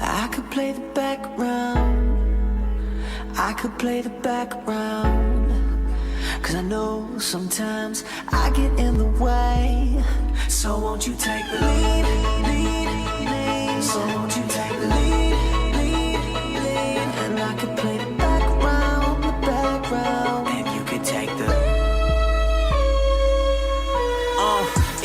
I could play the background, I could play the background, 'cause I know sometimes I get in the way. So won't you take the lead, lead, lead. So won't you take the lead, lead, lead. And I could play the background, and you could take the...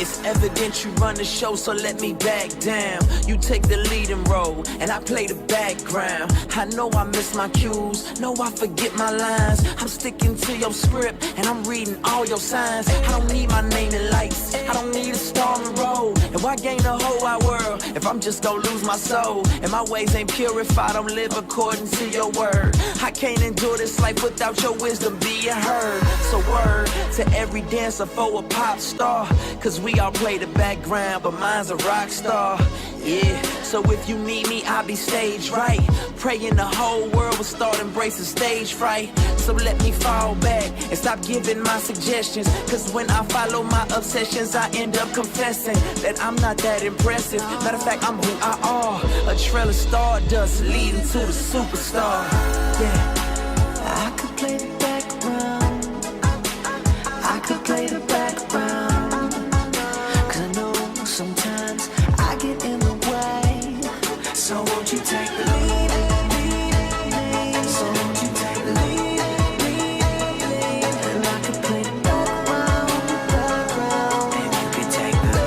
It's evident you run the show, so let me back down. You take the leading role, and I play the background. I know I miss my cues, know I forget my lines. I'm sticking to your script, and I'm reading all your signs. I don't need my name in lights, I don't need a starring role. And why gain the whole wide world if I'm just gonna lose my soul? And my ways ain't pure if I don't live according to your word. I can't endure this life without your wisdom being heard. So word to every dancer for a pop star, 'cause we all play the background, but mine's a rock star. Yeah, so if you need me, I'll be stage right. Praying the whole world will start embracing stage fright. So let me fall back and stop giving my suggestions, 'cause when I follow my obsessions, I end up confessing that I'm not that impressive. Matter of fact, I'm who I are, a trail of stardust leading to the superstar. Yeah, I could play the background, I could play the background, 'cause I know sometimes I get in the way. So won't you take the lead, lead, lead. So won't you take the lead, lead, lead. And I could play the background, and you could take the...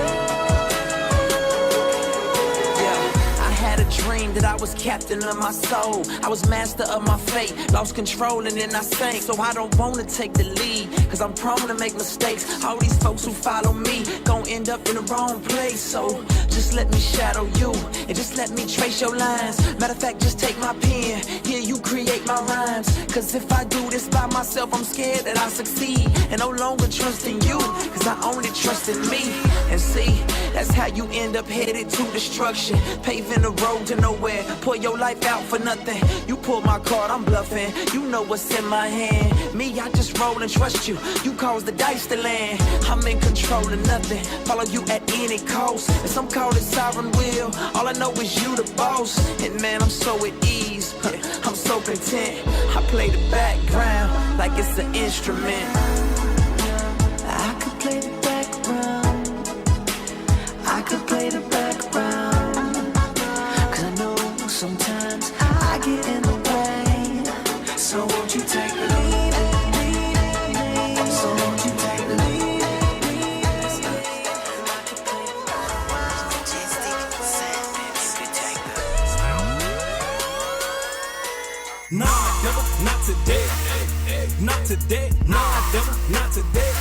yeah, I had a dream that I was captain of my soul. I was master of my fate, lost control and then I sank. So I don't wanna take the lead, 'cause I'm prone to make mistakes. All these folks who follow me gon' end up in the wrong place. So just let me shadow you, and just let me trace your lines. Matter of fact, just take my pen, here you create my rhymes. 'Cause if I do this by myself, I'm scared that I succeed, and no longer trust in you, 'cause I only trust in me. And see, that's how you end up headed to destruction, paving the road to nowhere. Pour your life out for nothing. You pull my card, I'm bluffing. You know what's in my hand. Me, I just roll and trust you. You cause the dice to land. I'm in control of nothing. Follow you at any cost. And some call it sovereign will. All I know is you the boss. And man, I'm so at ease. I'm so content. I play the background like it's an instrument. I could play the background, I could play the background, 'cause I know sometimes I get in the way. So won't you take the lead, lead, lead. So won't you take the lead, lead, lead. I could play the background, majestic sound, and you could take the... Nah, devil, not today. Not today. Nah, devil, not today.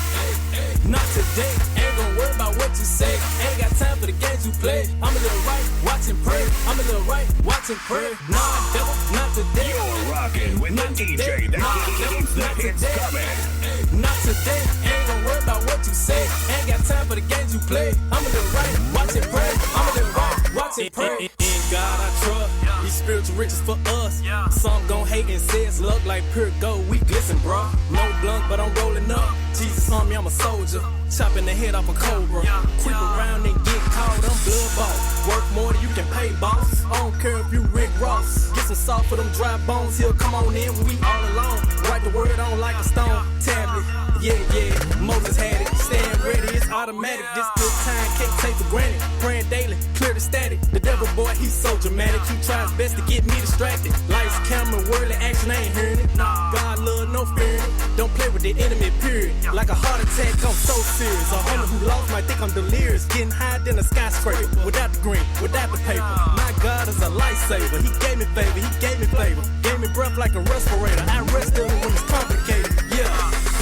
Not today. Ain't gonna worry about what you say. Ain't got time for the games you play. I'm a little right, watch and pray. I'm a little right, watch and pray. Nah, devil, not today. You're rocking with the DJ that keeps the hits coming. Not today. Ain't gonna worry about what you say. Ain't got time for the games you play. I'm a little right, watch and pray. I'm a little right, watch and pray. In God I trust. These spiritual riches for us. Some gon' hate and say it's luck like pure gold. We glisten, bro. No blunt, but I'm rolling up. Jesus on me, I'm a soldier. Chopping the head off a cobra. Creep around and get caught, I'm blood boss. Work more than you can pay, boss. I don't care if you Rick Ross. Get some salt for them dry bones. He'll come on in when we all alone. Write the word on like a stone tablet. Yeah, yeah, Moses had it. Stand ready, it's automatic. This good time can't take for granted. Praying daily, clear the static. The devil boy, he's so dramatic. He tries best to get me distracted. Lights, camera, worldly action, I ain't hearing it. God love, no fearing it. Don't play with the enemy, period. Like a heart attack, I'm so serious. A homie who lost might think I'm delirious. Getting higher than a skyscraper. Without the green, without the paper. My God is a lifesaver. He gave me favor, he gave me flavor. Gave me breath like a respirator. I rest on it when it's complicated. Yeah.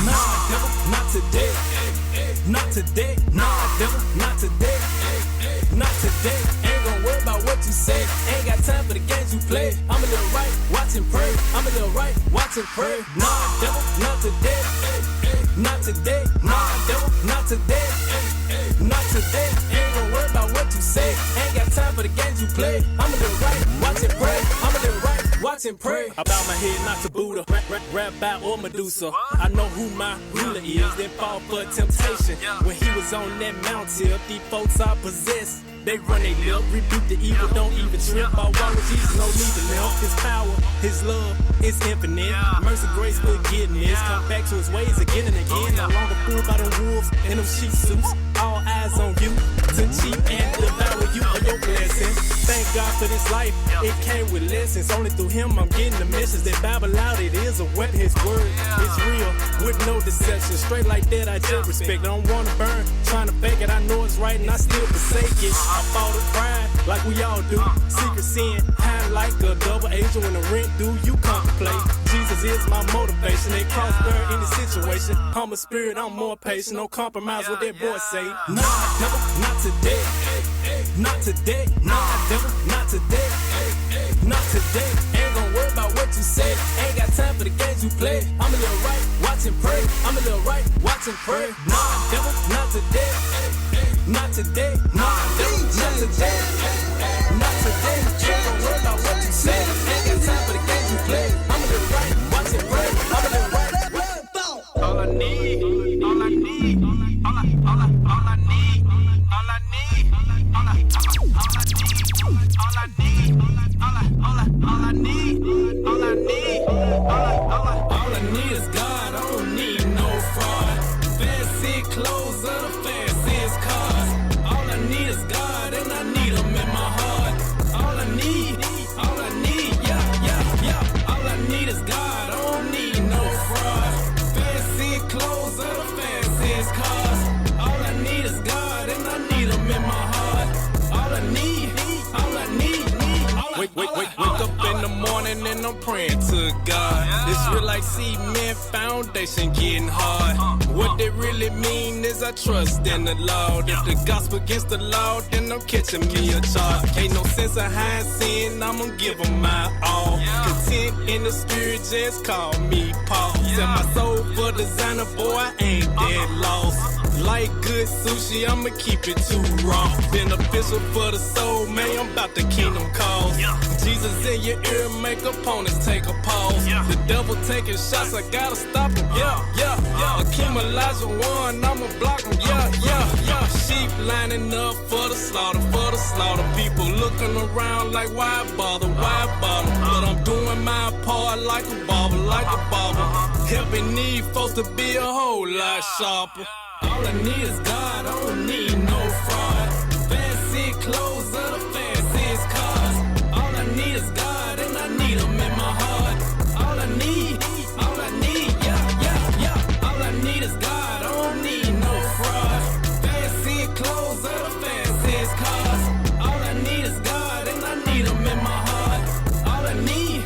Nah, devil, not today. Not today. Nah, devil, not today. Not today. Ain't gonna worry about what you say. Ain't got time for the games you play. I'm a little right, watch and pray. I'm a little right, watch and pray. Nah, devil, not today. Not today. Nah, devil, not today. Not today. Ain't gonna worry about what you say. Ain't got time for the games you play. I'm a little right, watch and pray. I'm a little right, watch and pray. I bow my head not to Buddha, Rabbi or Medusa. I know who my ruler is, then fall for temptation. When he was on that mountain, these folks are possessed. they run they lip. Rebuke the evil, don't even trip. I walk with Jesus, no need to limp. His power, his love is infinite. Mercy, grace, forgiveness. Come back to his ways again and again. No longer fooled by them wolves in them sheep suits. All eyes on you to cheat and devour you for your blessing. Thank God for this life, it came with lessons. Only through him I'm getting the message that Bible out, it is a weapon. His word is real with no deception. Straight like that, I just respect. I don't wanna burn, trying to fake it. I know it's right and I still forsake it. I fall to pride like we all do. Secret sin, high like a double agent. When the rent due, you contemplate. Jesus is my motivation. They cross bear any situation. Humble spirit, I'm more patient. No compromise with that boy say. Nah, devil, not today. Not today. Nah, devil, not today. Not today. Ain't gon' worry about what you say. Ain't got time for the games you play. I'm a little right, watch and pray. I'm a little right, watch and pray. Nah, devil, not today. Not today. Nah, devil, not today. Not today. Ain't gon' worry about what you say. Ain't got time for the games you play. I'm a little right, watch and pray. I'm a little right. All I need, all I need, all I need, all I need, all I need, all I need is God. I don't need no fraud. Fancy clothes or the fanciest cars. All I need is God, and I need him in my heart. All I need, yeah. All I need is God. I don't need no fraud. Fancy clothes or the fanciest cars. All I need is God, and I need him in my heart. All I need. Wake up in the morning and I'm praying to God. It's real like cement foundation getting hard. What they really mean is I trust in the Lord. If the gospel against the law, then I'm catching me a charge. Ain't no sense of hiding sin, I'ma give them my all. Content in the spirit, just call me Paul. Sell my soul for designer, boy, I ain't that lost. Like good sushi, I'ma keep it too raw. Beneficial for the soul, man, I'm about the kingdom cause. Jesus in your ear, make opponents take a pause. The devil taking shots, I gotta stop him. Yeah. Akeem Elijah one, I'ma block him. Yeah. Sheep lining up for the slaughter, People looking around like why bother? But I'm doing my part like a barber. Helping need folks to be a whole lot sharper. All I need is God, I don't need no fraud. Fancy clothes or the fanciest cars. All I need is God, and I need him in my heart. All I need, yeah. All I need is God, I don't need no fraud. Fancy clothes or the fanciest cars. All I need is God, and I need him in my heart. All I need.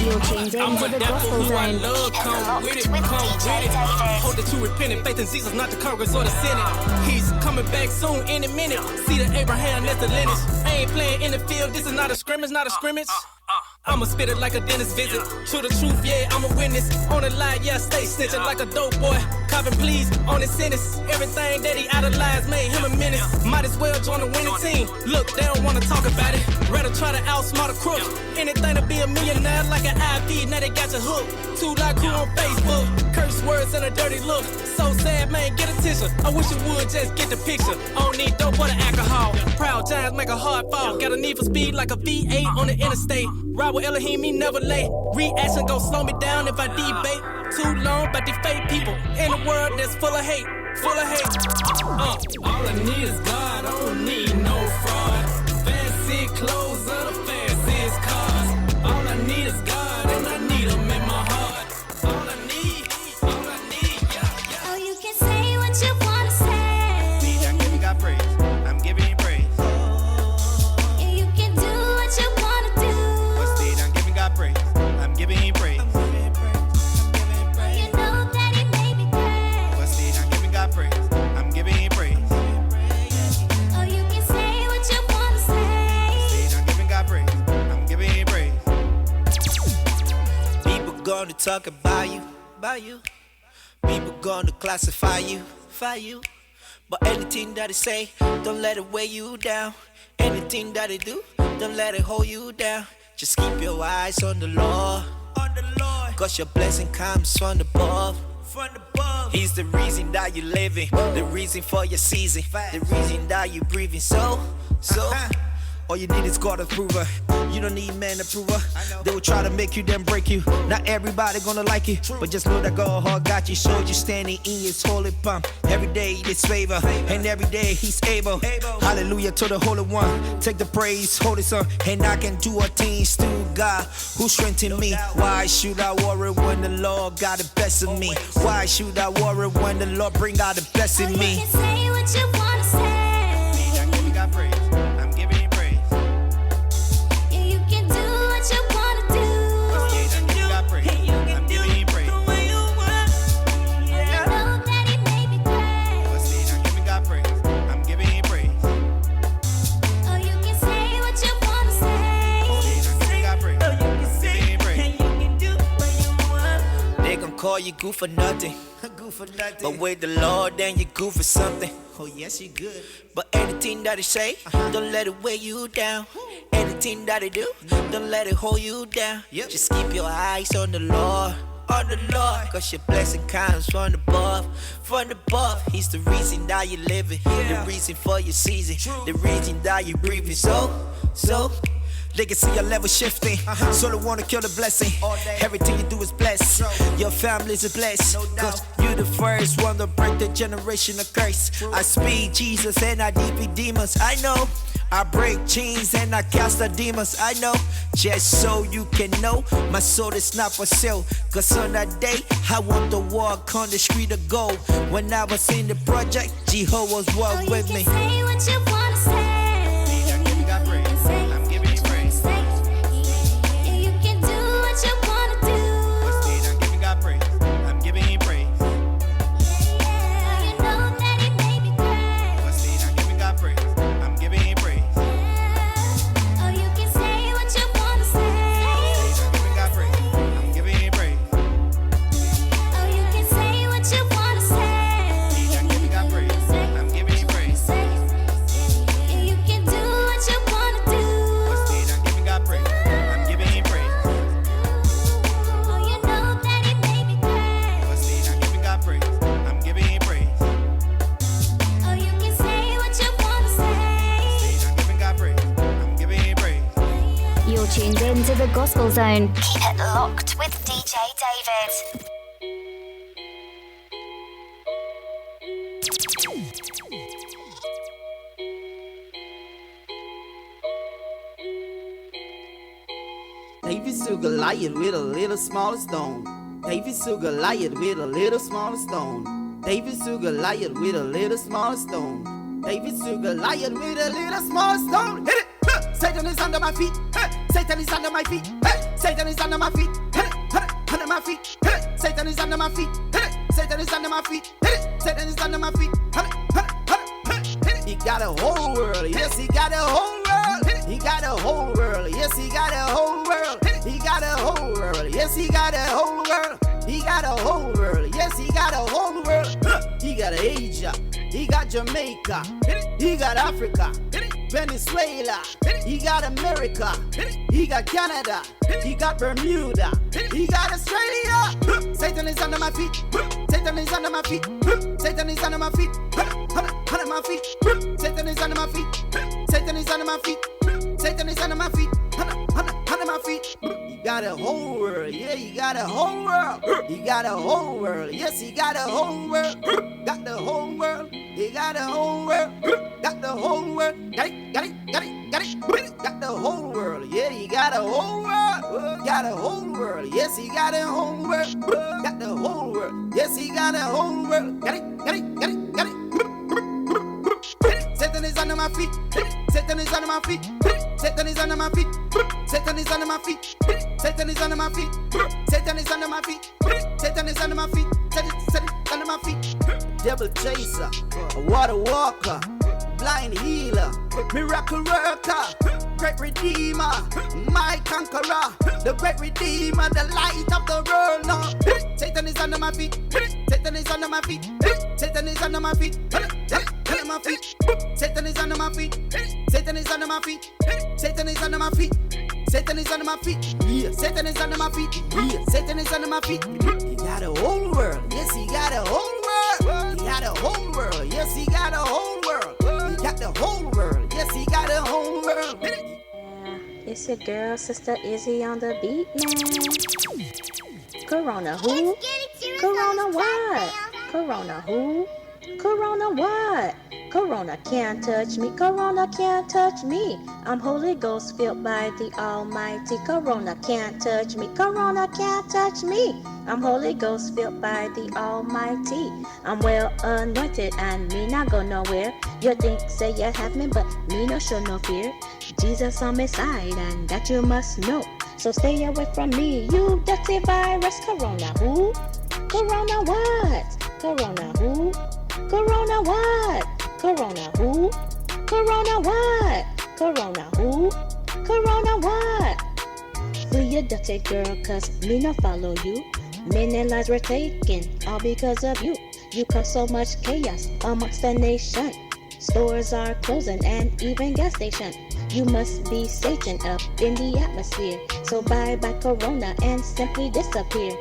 You're tuned in to the Gospel Zone. Come with it. Hold it to repentant faith in Jesus, not the Congress or the Senate. He's coming back soon, in a minute. See the Abraham, that's the lineage. I ain't playing in the field, this is not a scrimmage, I'ma spit it like a dentist visit. To the truth, yeah, I'm a witness. On the lie, yeah, stay snitching like a dope boy. Copping please on his sentence. Everything that he idolized made him a menace. Might as well join the winning team. Look, they don't wanna talk about it. Rather try to outsmart a crook. Anything to be a millionaire like an IV, now they got you hooked. Too like crew on Facebook. Curse words and a dirty look. So sad, man, get attention. I wish you would just get the picture. I don't need dope or the alcohol. Proud giants make a hard fall. Got a need for speed like a V8 on the interstate. Ride with Elohim, he never late. Reaction gon' slow me down if I debate. Too long, but they fake people in a world that's full of hate. All I need is God, I don't need no fraud. Fancy clothes or the fanciest cars. All I need is God, and I need him in my heart. All I need, yeah. Oh, you can say what you wanna say. See, I'm giving God praise. I'm giving him praise. Yeah, you can do what you wanna do. But see, I'm giving God praise. I'm giving him praise. You know that he made me cry. But see, I'm giving God praise. I'm giving him praise. Oh, you can say what you wanna say. See, I'm giving God praise. I'm giving him praise. People gonna talk about you. People gonna classify you. But anything that they say, don't let it weigh you down. Anything that they do, don't let it hold you down. Just keep your eyes on the Lord. Cause your blessing comes from above. He's the reason that you're living, the reason for your season, the reason that you're breathing. So, all you need is God approver. You don't need man approver. They will try to make you, then break you. Not everybody gonna like you, but just know that God got you. So you standing in His holy palm. Every day this favor, and every day He's able. Hallelujah to the Holy One. Take the praise, Holy Son, and I can do all things through God who strengthened me. Why should I worry when the Lord got the best of me? Why should I worry when the Lord bring out the best in me? You can say what you wanna say. I'm giving God praise. I'm giving Him praise. Yeah, you can do what you wanna do. I'm giving God praise. I'm giving Him praise. You know that He made me great. I'm giving God praise. I'm giving Him praise. Oh, you can say what you wanna say. I'm giving God praise. I'm giving Him praise. They gon' call you good for nothing. But with the Lord, then you good for something. Oh yes, you good. But anything that He say, don't let it weigh you down. Anything that He do, don't let it hold you down. Just keep your eyes on the Lord, cause your blessing comes from above, He's the reason that you're living, the reason for your season, the reason that you're breathing. So they can see your level shifting, so they wanna kill the blessing. Everything you do is blessed, your family's a blessed, cause you the first one to break the generational curse. I speak Jesus and I defeat demons, I know. I break chains and I cast the demons, I know. Just so you can know, my soul is not for sale. Cause on that day, I want to walk on the street of gold. When I was in the project, Jehovah's Oh, walk you with can me. say what you wanna say. I'm giving God praise. I'm giving Him praise. Yeah, you can do what you wanna do. I'm giving God praise. I'm giving Him praise. Oh, you know that He made me great. I'm giving God praise. I'm giving Him praise. Oh, you can say what you wanna say. I'm giving God praise. I'm giving Him praise. Oh, you can say what you wanna say. I'm giving God praise. I'm giving Him praise. Yeah, you can do what you wanna do. I'm giving God praise. I'm giving Him praise. Oh, you know that He made me great. I'm giving God praise. I'm giving Him praise. Oh, you can say what you wanna say. I'm giving God praise. I'm giving Him praise. You're tuned in to the Gospel Zone. Keep it locked with DJ David. David slew Goliath with a little smaller stone. David slew Goliath with a little smaller stone. David slew Goliath with a little smaller stone. David slew Goliath with a little smaller stone. Hit it! Satan is under my feet. Satan is under my feet. Satan is under my feet. Hit it! Under my feet. Hit it! Satan is under my feet. Hit it! Satan is under my feet. Hit it! Satan is under my feet. He got a whole world. Yes, he got a whole world. He got a whole world. Yes, he got a whole world. He got a whole world. Yes, he got a whole world. He got a whole world. Yes, he got a whole world. He got Asia. He got Jamaica. He got Africa. Venezuela. He got America. He got Canada. He got Bermuda. He got Australia. Satan is under my feet. Satan is under my feet. Satan is under my feet. Under my feet. Satan is under my feet. Satan is under my feet. Satan is under my feet. Under my feet. He got a whole world. Yeah, he got a whole world. He got a whole world. Yes, he got a whole world. Got the whole world. He got a whole world. Got the whole world. Got it. Got it. Got it. Got it. Got the whole world. Yeah, he got a whole world. Got a whole world. Yes, he got a whole world. Got the whole world. Yes, he got a whole world. Got it. Got it. Got it. Got it. Satan is under my feet. Satan is under my feet. Satan is under my feet. Satan is under my feet. Satan is under my feet. Satan is under my feet. Satan is under my feet. Satan is under my feet. Devil chaser, water walker, blind healer, miracle worker, great redeemer, my conqueror, the great redeemer, the light of the world. No, Satan is under my feet. Satan is under my feet. Satan is under my feet. Under my feet. Satan is under my feet. Satan is under my feet. Satan is under my feet. Satan is under my feet. Yeah, Satan is under my feet. Yeah, Satan is under my feet. He got a whole world. Yes, he got a whole world. He got a whole world. Yes, he got a whole world. He got the whole world. Yes, he got a whole world. It's your girl, Sister Izzy on the beat, man. Corona who? Corona what? Corona who? Corona what? Corona can't touch me. Corona can't touch me. I'm Holy Ghost filled by the Almighty. Corona can't touch me. Corona can't touch me. I'm Holy Ghost filled by the Almighty. I'm well anointed and me not go nowhere. You think say you have me, but me no show no fear. Jesus on my side and that you must know. So stay away from me, you dirty virus. Corona who? Corona what? Corona who? Corona what? Corona who? Corona what? Corona who? Corona what? Flee your dirty girl, cause me not follow you. Many lives were taken, all because of you. You cause so much chaos amongst the nation. Stores are closing and even gas station. You must be Satan up in the atmosphere. So bye bye Corona and simply disappear.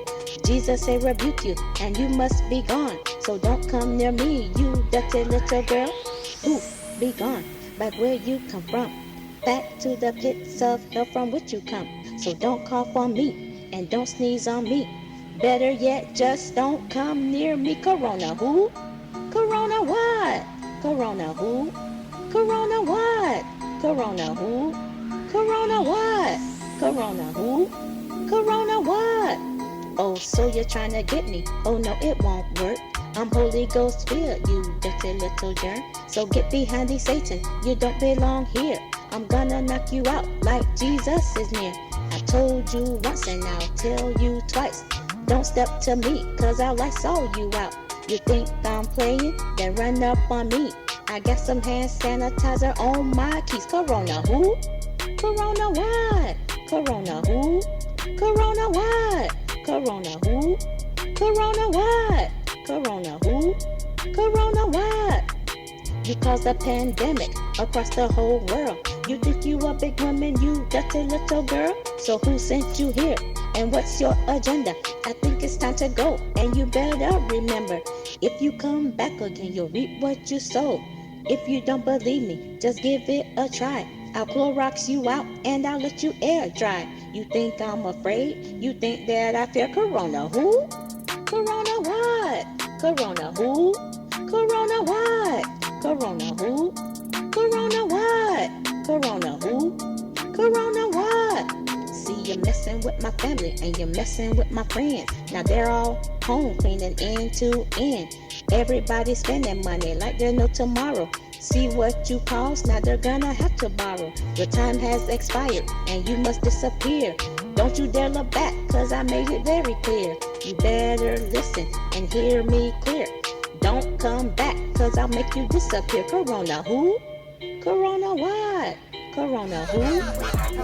Jesus say rebuke you and you must be gone. So don't come near me, you dirty little girl. Ooh, be gone, back where you come from. Back to the pits of hell from which you come. So don't cough on me and don't sneeze on me. Better yet, just don't come near me. Corona who? Corona what? Corona who? Corona what? Corona who? Corona what? Corona who? Corona what? Oh, so you're trying to get me? Oh no, it won't work. I'm Holy Ghost filled, you dirty little germ. So get behind thee, Satan, you don't belong here. I'm gonna knock you out like Jesus is near. I told you once and I'll tell you twice. Don't step to me, cause I'll Lysol you out. You think I'm playing? Then run up on me. I got some hand sanitizer on my keys. Corona who? Corona what? Corona who? Corona what? Corona who? Corona what? Corona who? Corona what? You caused a pandemic across the whole world. You think you a big woman, you dirty little girl? So who sent you here? And what's your agenda? I think it's time to go, and you better remember, if you come back again, you'll reap what you sow. If you don't believe me, just give it a try. I'll Clorox you out, and I'll let you air dry. You think I'm afraid? You think that I fear Corona who? Corona what? Corona who? Corona what? Corona who? Corona what? Corona who? Corona what? See, you're messing with my family and you're messing with my friends. Now they're all home cleaning end to end. Everybody's spending money like there's no tomorrow. See what you cost, now they're gonna have to borrow. Your time has expired and you must disappear. Don't you dare look back, cause I made it very clear. You better listen and hear me clear. Don't come back, cause I'll make you disappear. Corona who? Corona what? Corona who?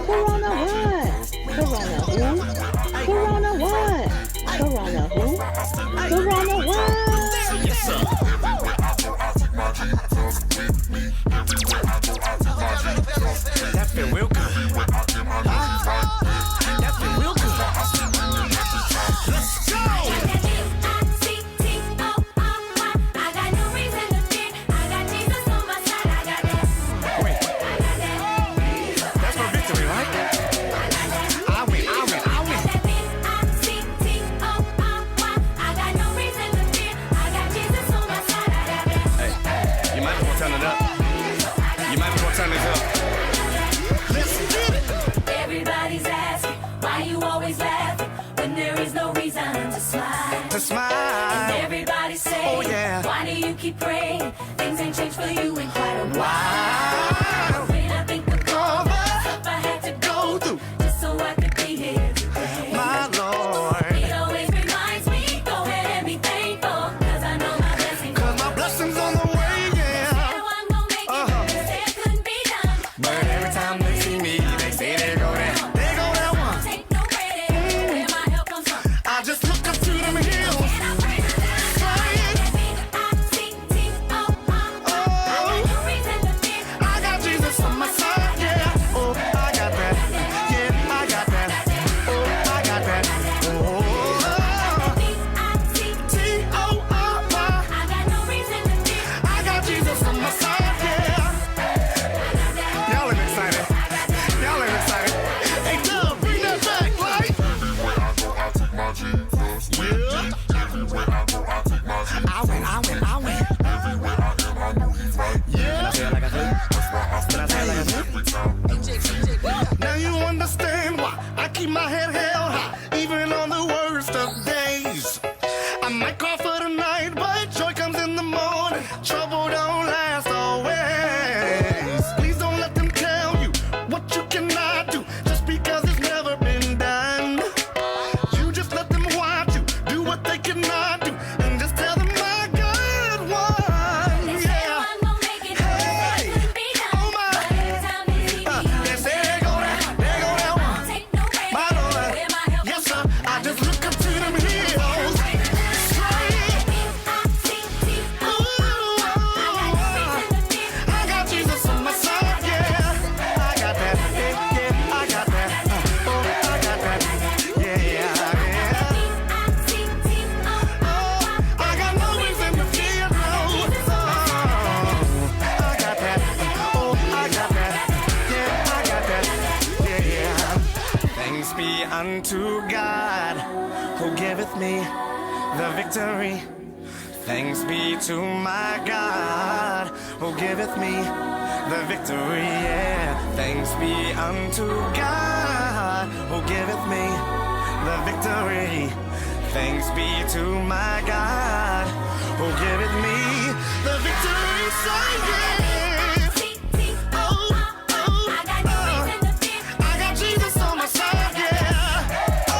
Corona what? Corona who? Corona what? Corona who? Corona what? Yes, sir. That feel real good. That feel real good. Let's go. Turn it up. You might as well turn this up. Let's get it. Everybody's asking why you always laughing when there is no reason to smile. To smile. And everybody saying, oh, yeah. Why do you keep praying? Things ain't changed for you in quite a while. Wow. When I think of all the stuff I had to go through just so I could be here today. My Lord. It always reminds me, go ahead and be thankful, cause I know my blessings. Cause my blessings on the way. But every time they see me, they say they go there. They go that one. Take no credit. Where my help comes from. I just look up to them hills. I got Jesus what you cannot do just because it's never been done. You just let them watch you do what they cannot do, and just tell them my God won. They say I'm gonna make it, Hey. it couldn't be done. Oh, my. But every time they see me, They say they go down, I won't take no credit. my Lord. Where my help Yes, come sir, from, I just look up to them hills. I got Jesus on my side, yeah. I got that, yeah, I got that. Oh, I got that, yeah, yeah. Oh, I got no reason to fear, no. Oh, I got that, oh, I got that, yeah, I got that, yeah. Thanks be unto God who giveth me the victory. Thanks be to my God who giveth me the victory, yeah. Thanks be unto God who giveth me the victory. Thanks be to my God who giveth me the victory, say yeah. Oh, oh, oh, I got Jesus on my side, yeah. Oh,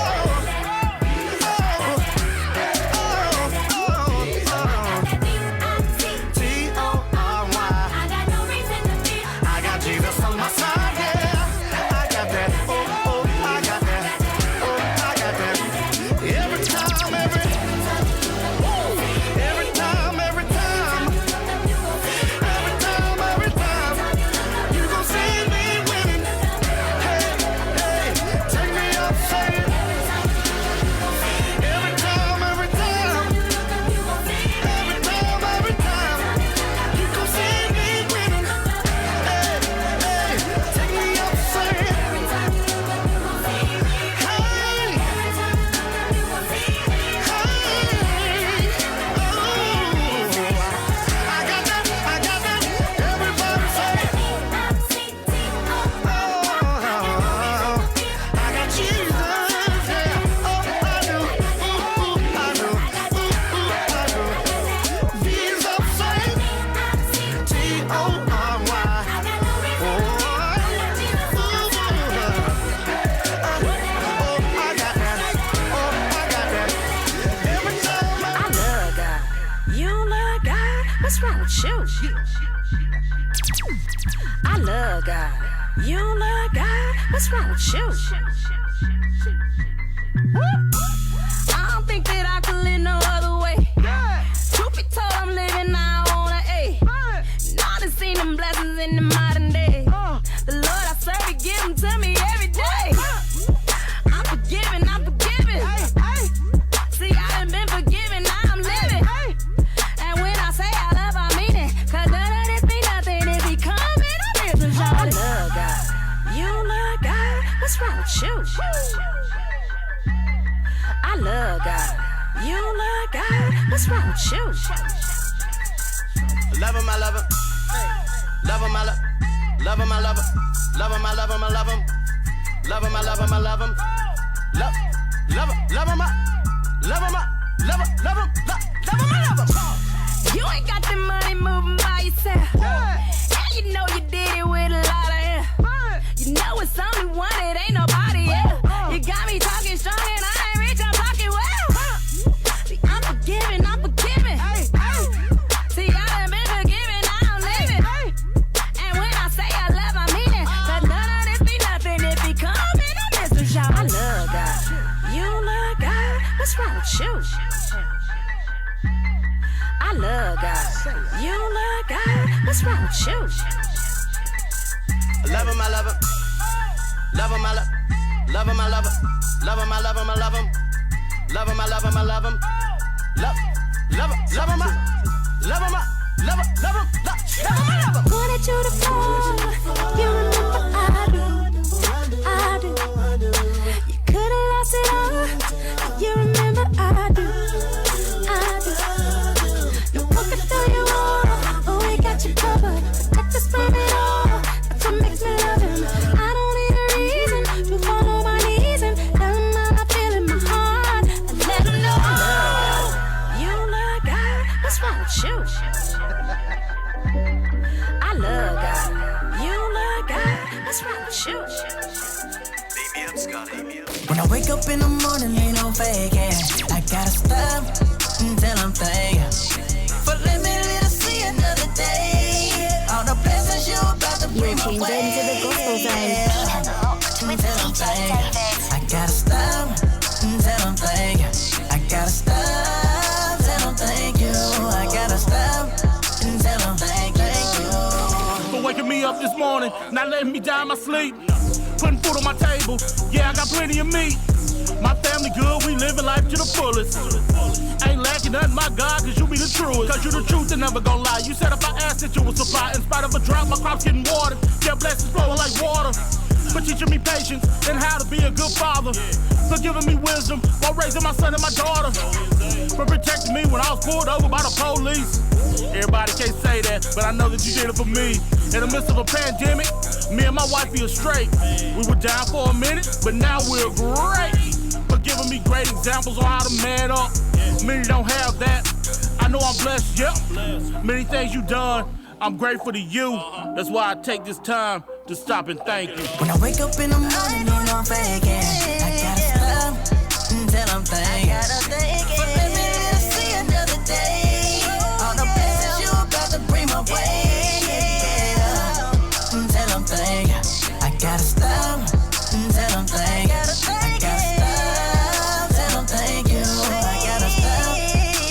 I got Jesus on my side, yeah. I got that, oh, oh, I got that, oh, I got that. Every time, every time, every time, every time, you gon' see me winning. Hey, hey, take me up, say it. Every time, every time, every time, you gon' see me winning. Hey, hey, take me up, say it. What's wrong with you? I love God. You love God. What's wrong with you? I don't think that I could live no other way. Truth be told, I'm living now on an A. Now I done seen them blessings in the modern day. The Lord I serve, He give them to me every day. I'm forgiven, I'm forgiven. See, I done been forgiven, now I'm living. And when I say I love, I mean it. Cause none of this be nothing if He come in a business. I love God. You love God. What's wrong with you? I love God. You love God. What's wrong with you? Love him, I love him. Love him, I love him. Love him, I love him. Love him, I love him, I love him. Love him, I love him, I love him. Love him, love him, love him, love him, love him, love him, I love him. You ain't got the money moving by yourself. And you know you did it with a lot of air. You know it's only one, it ain't nobody else. You got me talking strong and I ain't rich, I'm talking well. See, I'm forgiving, I'm forgiving. See, I done been forgiven, now I'm living. And when I say I love, I mean it. Cause none of this be nothing if He come in a business shop. I love God. You love God. What's wrong with you? I love God. You love God. What's wrong with you? Love him, I love him. Love him, I love him. Love him, I love him. Love him, I love him, I love him. Love him, I love him, I love him. Love him, love him, love him, love him, love him, love him, I love him. Wanted you to fall. You remember I do. You could've lost it all. You remember I do. No one can throw you off. Oh, we got you covered. Protect us from it all. That's what makes me love Him. I don't need a reason to fall on my knees and tell Him how I feel in my heart and let Him know. You love God. What's wrong with you? I love God. You love God. When I wake up in the morning, ain't no faking. I gotta stop until I'm thinking. For let me live to see another day. All the blessings you about to bring my way. You're tuned into the Gospel Zone. Keep it locked with DJ David. I gotta stop until I'm thinking. I gotta stop until I'm thinking. I gotta stop until I'm thinking. For waking me up this morning, not letting me die in my sleep. Putting food on my table, yeah, I got plenty of meat. My family good, we living life to the fullest. Ain't lacking nothing, my God, cause you be the truest. Cause you the truth and never gon' lie. You said if I asked that you would supply. In spite of a drought, my crops getting watered. Yeah, blessings flowing like water. For teaching me patience and how to be a good father. For giving me wisdom while raising my son and my daughter. For protecting me when I was pulled over by the police. Everybody can't say that, but I know that you did it for me. In the midst of a pandemic, me and my wife feel straight. We were down for a minute, but now we're great. For giving me great examples on how to man up. Many don't have that. I know I'm blessed, yep. Many things you done, I'm grateful to you. That's why I take this time to stop and thank you. When I wake up in the morning, ain't no faking. I gotta stop until I'm thinking. But let me live to see another day. All the blessings you about to bring my way. Until I'm thinking. I gotta stop until I'm thinking. I gotta stop until I'm thinking. I gotta stop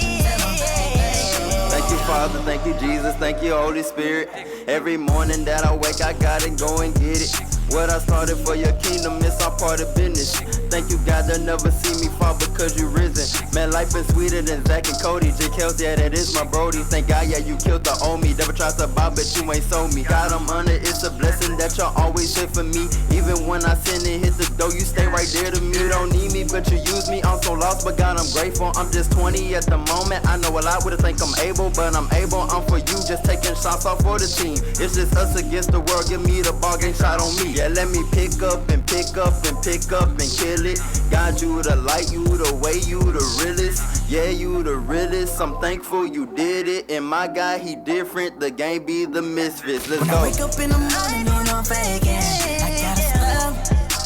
until I'm thinking. Thank you, Father. Thank you, Jesus. Thank you, Holy Spirit. Every morning that I wake, I gotta go and get it. What I started for your kingdom is all part of business. Thank you, God, they'll never see me fall because you risen. Man, life been sweeter than Zach and Cody. J. Kelsey, yeah, that is my brody. Thank God, yeah, you killed the old me. Never tried to buy, but you ain't sold me. God, I'm under, it's a blessing that you're always here for me. Even when I sin and hit the door, you stay right there to me. You don't need me, but you use me. I'm so lost, but God, I'm grateful. I'm just 20 at the moment. I know a lot would've think I'm able, but I'm able. I'm for you, just taking shots off for the team. It's just us against the world. Give me the ball, game shot on me. Yeah, let me pick up and pick up and pick up and kill it. God, you the light, you the way, you the realest. Yeah, you the realest. I'm thankful you did it. And my God, he different. The game be the misfits. Let's when go. I wake up in the morning, ain't no faking. I gotta stop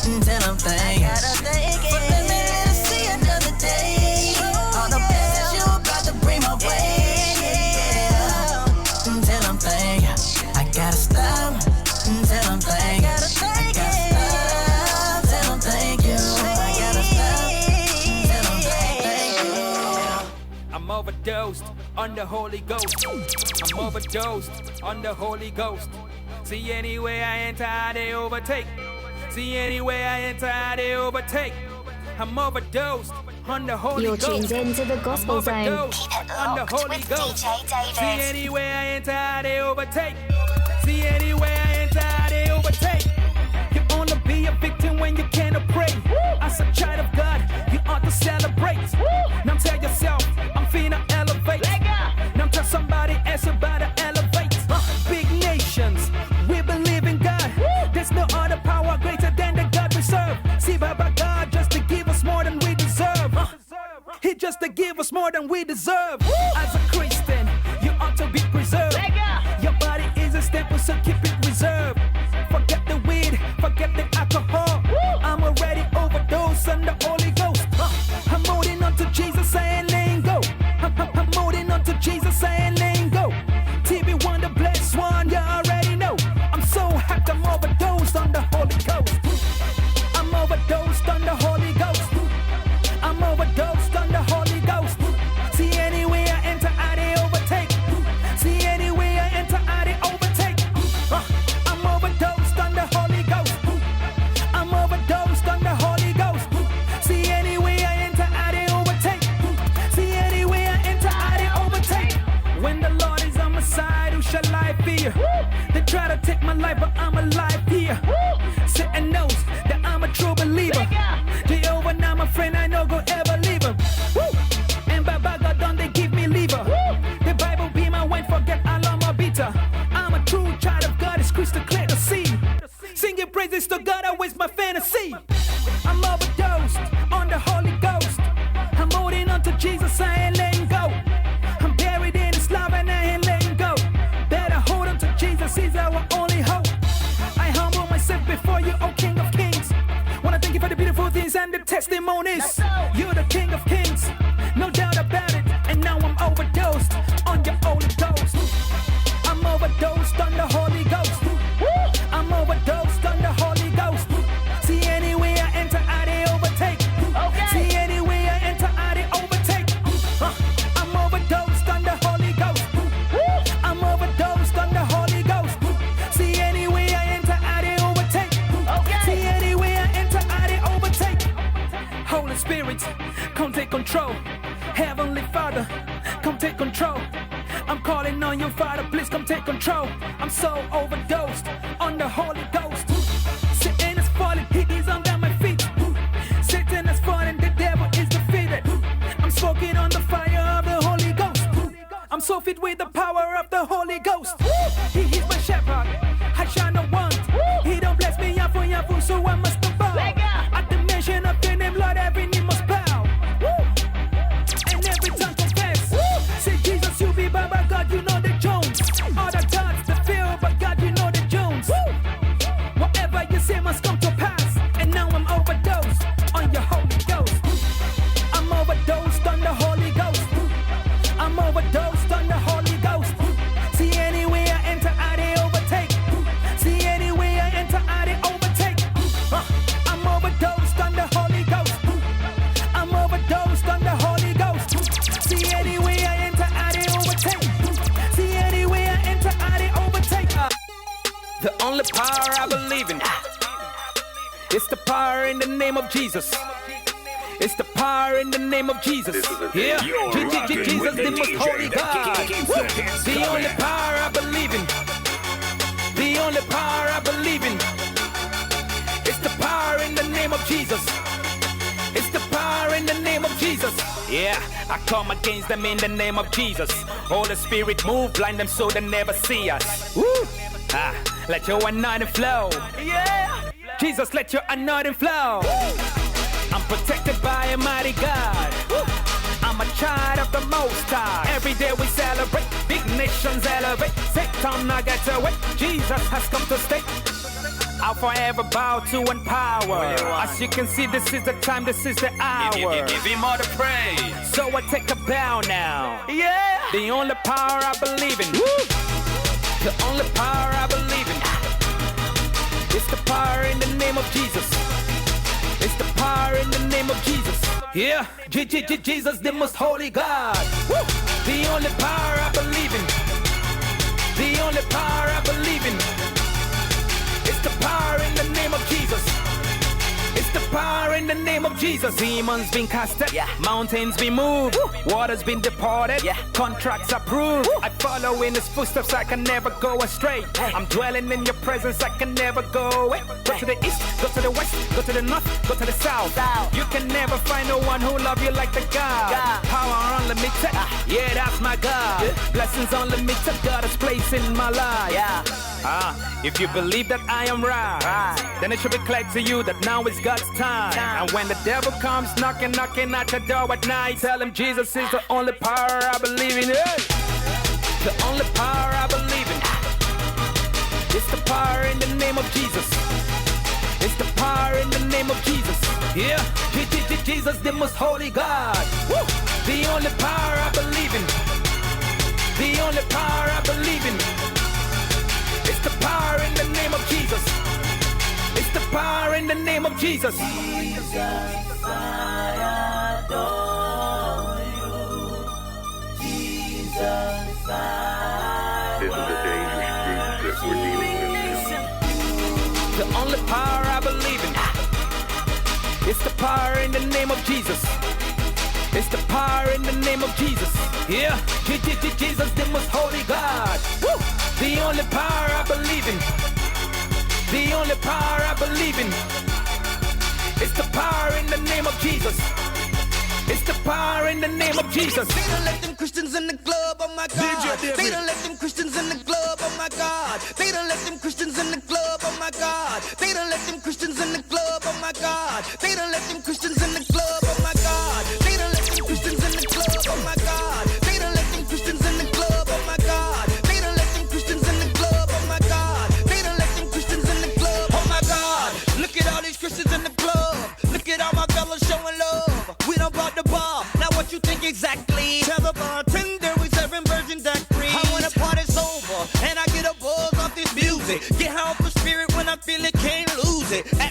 until I'm thinking. But let me live to see another day. All the blessings you about to bring my way. Until I'm thinking. I gotta stop until I'm thinking. I gotta stop until I'm thinking. I gotta stop until I'm thinking. I'm overdosed on the Holy Ghost. I'm overdosed on the Holy Ghost. See, anywhere I enter, they overtake. See, anywhere I enter, they overtake. I'm overdosed on the Holy You're Ghost. tuned into the Gospel Zone. Overdosed Keep it on the locked Holy with Ghost. DJ David. See, anywhere I enter, they overtake. See, anywhere I enter, they overtake. You only be a victim when you can't pray. As a child of God, you ought to celebrate. Now tell yourself, I'm finna elevate. Now tell somebody else about to elevate. Big nations, we believe in God. There's no other power greater than the God we serve. See, Baba God just to give us more than we deserve. He just to give us more than we deserve. As a Christian, you ought to be preserved. Your body is a temple, so keep it reserved. Forget the weed, forget the alcohol. I'm already overdosed on the Holy Ghost. I'm holding on to Jesus, I ain't letting go. I'm holding on to Jesus, I ain't letting go. TV One, the blessed one, you already know. I'm so happy, I'm overdosed on the Holy Ghost. I'm overdosed on the Holy Ghost. I'm overdosed on the Holy Ghost. See, anywhere I enter, I they overtake. See, anywhere I enter, I they overtake. I'm overdosed on the Holy Ghost. I'm overdosed on the Holy Ghost. See, anywhere I enter, I they overtake. See, anywhere I enter, I they overtake. When the Lord is on my side, who shall I fear? They try to take my life, but I'm alive here. Satan knows that I'm a true believer. Jehovah, now my friend, I know go ever leave him. And Baba God, don't they give me liver. The Bible be my wine, forget Alama Beta. I'm a true child of God, it's crystal clear to see. Singing praises to God, always my fantasy. I'm overdosed on the Holy Ghost. I'm holding on to Jesus, I ain't letting go. I'm buried in His love and I ain't letting go. Better hold on to Jesus, He's our only hope. I humble myself before testimonies. You're the King of Kings, no doubt about it. And now I'm overdosed on your Holy Ghost. I'm overdosed on the Holy Ghost. I'm overdosed on the Holy Ghost. See, anywhere I enter, I they overtake. See, anywhere I enter, I they overtake. I'm overdosed on the Holy Ghost. I'm overdosed on the Holy Ghost. See, anywhere I enter, I they overtake. See, anywhere I enter, I they overtake. Holy Spirit, come take control. Heavenly Father, come take control. I'm calling on you, Father, please come take control. I'm so overdosed on the Holy Ghost. Satan is falling, he is under my feet. Satan is falling, the devil is defeated. I'm smoking on the fire of the Holy Ghost. I'm so fit with the power of the Holy Ghost. He is my shepherd, I shall not want. He don't bless me, yafu, so I must bow. At the mention of the name, Lord, every knee must bow. And every tongue confess. Say, Jesus, you be Baba, God, you know the Jones. All the gods, the fear, but God, you know the Jones. Whatever you say must come to pass. And now I'm overdosed on your Holy Ghost. I'm overdosed on the Holy Ghost. I'm overdosed on the Holy Ghost. See, anywhere I enter, I they overtake. See, anywhere I enter, I they overtake. I'm overdosed on the Holy Ghost. I'm overdosed on the Holy Ghost. See, anywhere I enter, I they overtake. See, anywhere I enter, I they overtake. The only power I believe in, it's the power in the name of Jesus. It's the power in the name of Jesus. Yeah, Jesus, the most holy God. The only power I believe in. The only power I believe in. It's the power in the name of Jesus. It's the power in the name of Jesus. Yeah, I come against them in the name of Jesus. Holy Spirit move, blind them so they never see us. Woo! Let your anointing flow. Yeah, Jesus, let your anointing flow. I'm protected by a mighty God. I'm a child of the Most High. Every day we celebrate, big nations elevate. Satan not get away. Jesus has come to stay. I'll forever bow to one power. As you can see, this is the time, this is the hour. Give him all the praise. So I take a bow now. Yeah. The only power I believe in. The only power I believe in. It's the power in the name of Jesus. It's the power in the name of Jesus. Yeah, Jesus, the most holy God. Woo! The only power I believe in. The only power I believe in. It's the power in the name of Jesus. It's the power in the name of Jesus. Demons been casted, mountains been moved, waters been departed, contracts approved. I follow in his footsteps, I can never go astray. I'm dwelling in your presence, I can never go away. Go to the east, go to the west, go to the north, go to the south. You can never find no one who love you like the God. Power unlimited, yeah, that's my God. Blessings unlimited, God has placed in my life. If you believe that I am right, then it should be clear to you that now is God's time. And when the devil comes knocking at your door at night, tell him Jesus is the only power I believe in. The only power I believe in. It's the power in the name of Jesus. It's the power in the name of Jesus. Yeah, Jesus, the most holy God. Woo! The only power I believe in. The only power I believe in. It's the power in the name of Jesus. It's the power in the name of Jesus. Jesus, I adore you. Jesus, I This is a dangerous group that we're dealing with. The only power I believe in. It's the power in the name of Jesus. It's the power in the name of Jesus. Yeah, Jesus, the most holy God. Woo! The only power I believe in. The only power I believe in. It's the power in the name of Jesus. It's the power in the name of Jesus. They don't let them Christians in the club, oh my God. They don't let them Christians in the club, oh my God. They don't let them Christians in the club, oh my God. They don't let them Christians in the club, oh my God. They don't let them Christians in the club, oh my God. They don't let them Christians in the club, oh my God. They don't let them Christians in the club, oh my God. They don't let them Christians in the club, oh my God. They don't let them Christians in the club, oh my God. Look at all these Christians in the club. Look at all my fellowship.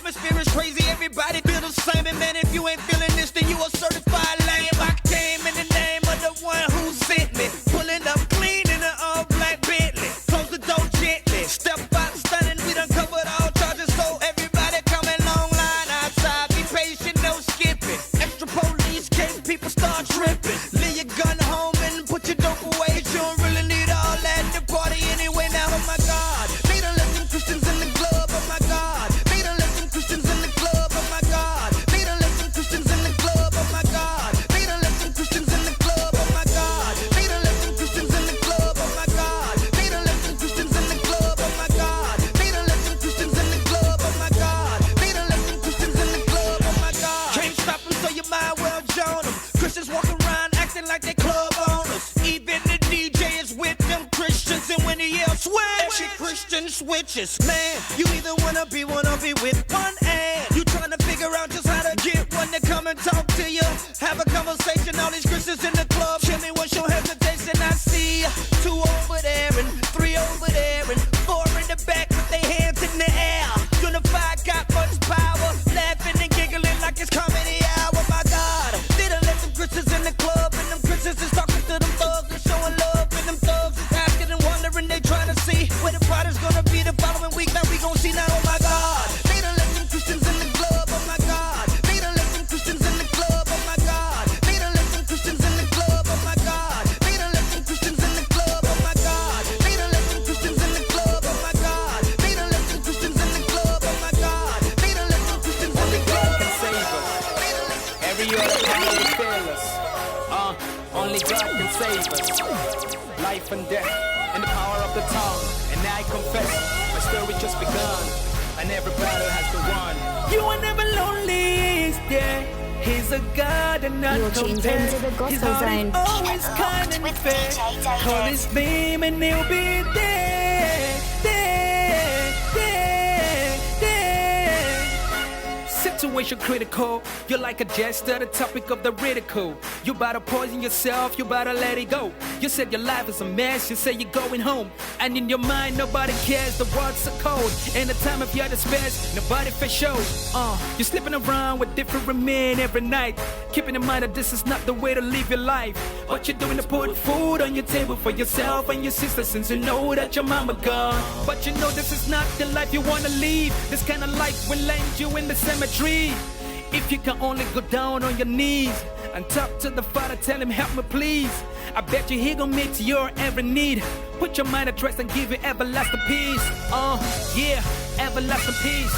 atmosphere is crazy, everybody feel the same. And man, if you ain't feeling this, then you a certified lame. I came in the name of the one who sent me. Pulling up clean in an all black Bentley. Close the door gently. Step out stunning, we done covered all charges. So everybody coming long line outside. Be patient, no skipping. Extra police case, people start tripping. Leave your gun home and put your dope away. You don't really need all that to party anyway. Now, oh my God, they done let them Christians in the club. Oh my God, they done let them Christians in the club. Oh my God, they done let them Christians in the club. Oh my God, they done let them Christians in the club. Oh my God, they done let them Christians in the club. Oh my God, they done let them Christians in the club. Oh my God, they done let them Christians in the club. Oh my God, they done let them Christians in the club. Oh my God, can't stop them, so you might well join them. Christians walking around acting like they club owners. Even the DJ is with them Christians, and when he yells switch, she Christian switches. Man, you either wanna be with one, and you trying to figure out just how to get one to come and talk to you. Have a conversation, all these Christians in the club. Tell me what's your hesitation. I see 2 over there and 3 over there and 4 in the back with their hands in the air. Unified got much power, laughing and giggling like it's comedy hour. My God, they done let them Christians in the club, and them Christians is talking to them thugs and showing love, and them thugs is asking and wondering, they trying to see where the party's gonna be the following week. Now we gon' see now, oh my God, they done let them Christians in the club. Oh my God, they done let them Christians in the club. Oh my God, they done let them Christians in the club. Oh my God, they done let them Christians in the club. Oh my God, they done let them Christians in the club. Oh my God, they done let them Christians in the club. Oh my God, they done let them Christians in the club. Only God can save us. Every other power will fail us. Only God can save us. Life and death, and the power of the tongue. And I confess, my story just begun, and every battle has been won. You are never lonely, is there? He's a God and not You're tuned into the Gospel His heart Zone. is always Keep it kind locked and with fair. DJ David. Call his name and he'll be there, there, there, there. Situation critical. You're like a jester, the topic of the ridicule. You bout to poison yourself, you bout to let it go. You said your life is a mess, you say you're going home. And in your mind, nobody cares, the world's so cold. In the time of your despair, nobody for show. You're slipping around with different men every night. Keeping in mind that this is not the way to live your life. What you're doing to put food on your table for yourself and your sister, since you know that your mama gone. But you know this is not the life you wanna lead. This kind of life will land you in the cemetery. If you can only go down on your knees and talk to the Father, tell him help me please. I bet you he gon' meet your every need. Put your mind at rest and give you everlasting peace. Yeah, everlasting peace.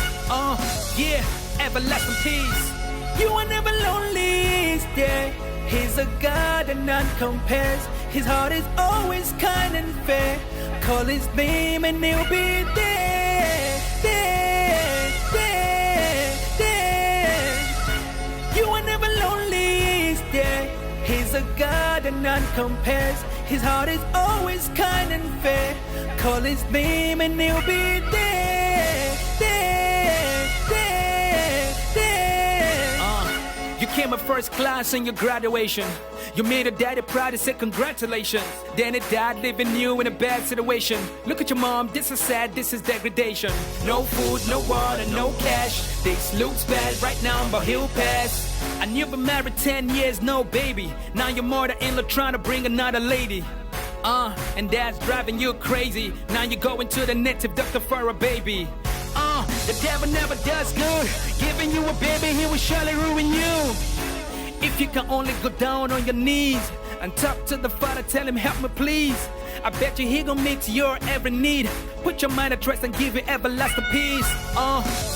Yeah, everlasting peace. You are never lonely, is there? He's a God and none compares. His heart is always kind and fair. Call his name and he'll be there, there, there, there. You are never lonely, is there? He's a God and none compares. His heart is always kind and fair. Call his name and he'll be there, there, there, there. You came up first class in your graduation. You made a daddy proud and said congratulations. Then it died leaving you in a bad situation. Look at your mom, this is sad, this is degradation. No food, no water, no cash. This looks bad right now, but he'll pass. And you've been married 10 years, no baby. Now your mother-in-law trying to bring another lady. And that's driving you crazy. Now you're going to the native doctor for a baby. The devil never does good. Giving you a baby, he will surely ruin you. If you can only go down on your knees and talk to the Father, tell him help me please. I bet you he gon' meet your every need. Put your mind at rest and give you everlasting peace.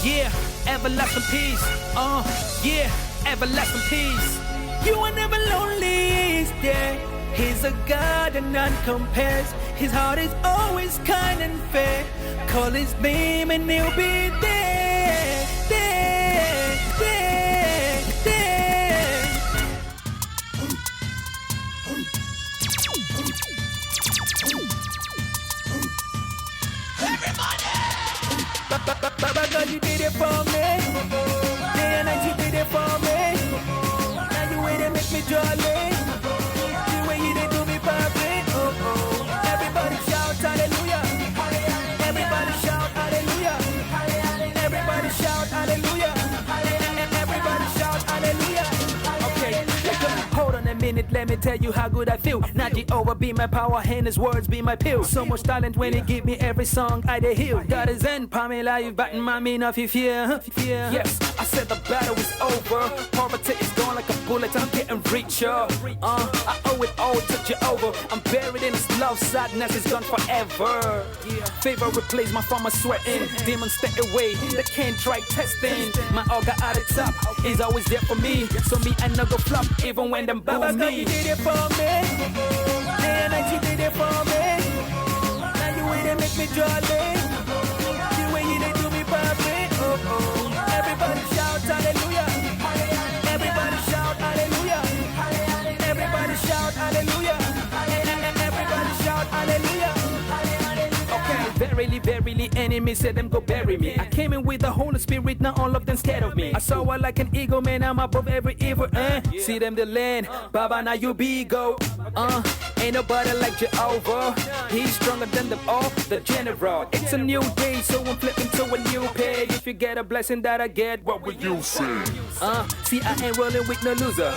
Yeah, everlasting peace. Yeah, everlasting peace. You are never lonely, is there? He's a God and none compares. His heart is always kind and fair. Call his name and he'll be there, there, there, there. Baba God, you did it for me. Day and night you did it for me. Now you wait and make me jolly. The way you did do me, Bobby. Everybody shout hallelujah. Everybody shout hallelujah. Everybody minute, let me tell you how good I feel. Now Jehovah be my power, and his words be my pill. So much talent when he give me every song I dey heal. God is in Pamela, you batting my mean of you fear. Yes, I said the battle is over. Poverty is gone like a bullet, I'm getting richer. I owe it all to Jehovah. I'm buried in his love, sadness is gone forever. Favor replace my former sweating. Demons stay away, they can't try testing. My organ at the top is always there for me. So me I no go flop even when them bow me. You did it for me. Day and night you did it for me. Now you way they make me jolly. The way you they do me perfect. Oh oh. Everybody shout hallelujah. Everybody shout hallelujah. Everybody shout hallelujah. Everybody shout hallelujah. Okay, verily, enemies said them go bury me. I came in with the Holy Spirit, now all of them scared of me. I saw her like an eagle, man, I'm above every evil, See them the land, Baba, now you be go. Ain't nobody like Jehovah. He's stronger than them all, the general. It's a new day, so I'm flipping to a new page. If you get a blessing that I get, what would you say? See, I ain't rolling with no loser.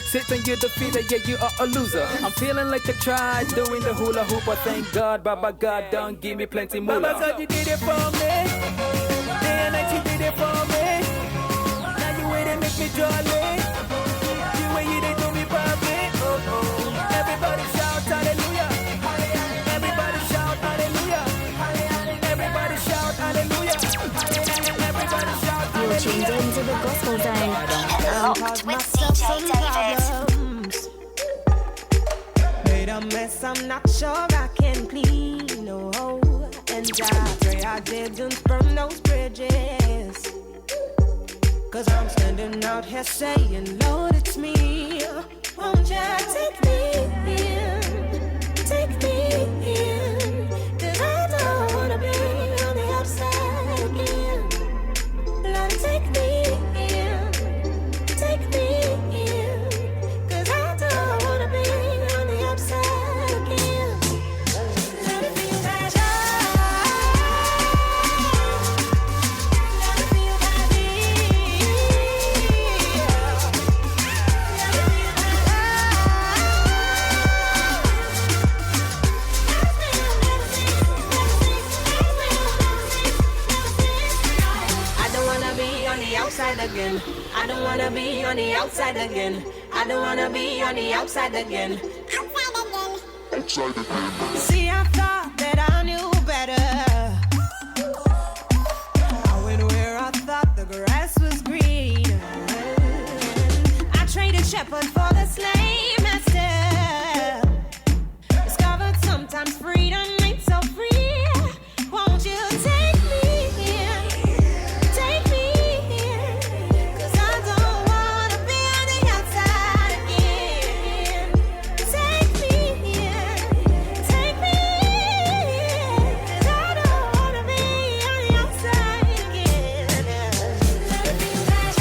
Satan, you're defeated, yeah, you are a loser. I'm feeling like a child doing the hula hoop, but thank God, Baba God, don't give me plenty moolah. Baba God, you did it for me. Day and night you did it for me. Now you way they make me jolly. The way you they do me perfect. Oh oh. Everybody shout hallelujah. Everybody shout hallelujah. Everybody shout hallelujah. Everybody shout hallelujah. You're tuned into the Gospel Zone. Keep it locked with DJ David. Made a mess, I'm not sure I can clean. No, and I pray I didn't burn those bridges. Cause I'm standing out here saying, Lord, it's me. Won't you take me in? Take me in. Cause I don't wanna be on the outside again. Lord, take me in. Take me in. Cause I don't wanna be on the outside again. Let me feel that let me feel that I don't wanna be on the outside again. I don't wanna be on the outside again. I don't wanna be on the outside again. See, I thought that I knew better. I went where I thought the grass was green. I traded shepherd for the slave master. Discovered sometimes freedom ain't so free. Won't you take me in? Take me in. Cause I don't wanna be on the outside again. Take me in. Take me in. Cause I don't wanna be on the outside again. Let me feel that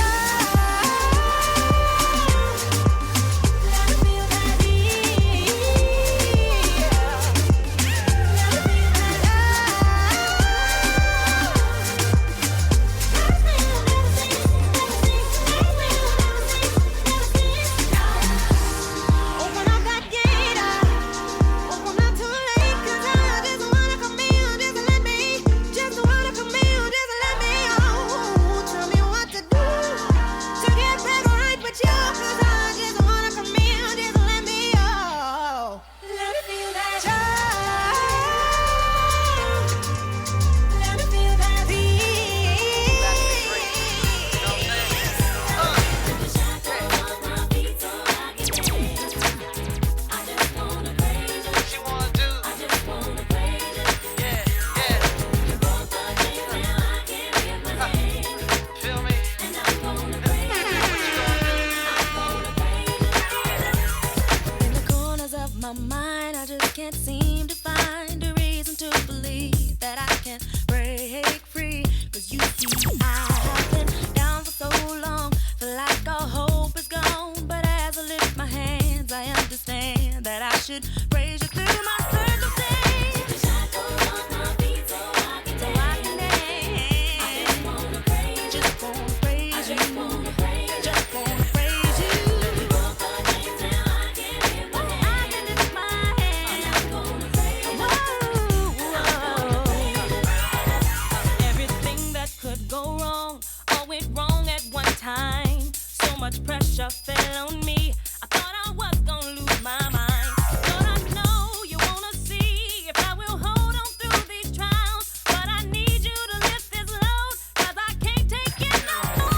much pressure fell on me. I thought I was gonna lose my mind. Thought I know you wanna see if I will hold on through these trials. But I need you to lift this load, 'cause I can't take it no more.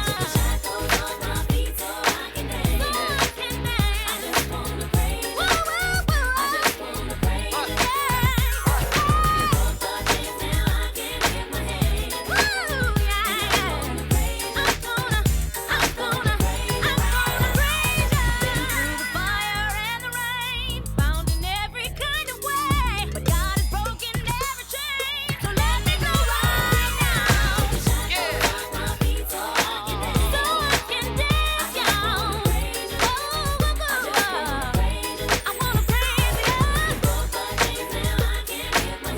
Take the shackles off my feet so I can dance. So I can dance. I just wanna praise you. Woo, woo, woo. I just wanna praise you. You broke the chains, now I can lift my hands. Woo, yeah. I'm gonna praise you. Been through the fire and the rain, bound in every kind of way. But God has broken every chain, so let me go right now. Take the shackles off my feet so I can dance. So I can dance, y'all. Oh, I wanna praise you. You broke the chains, now I can lift my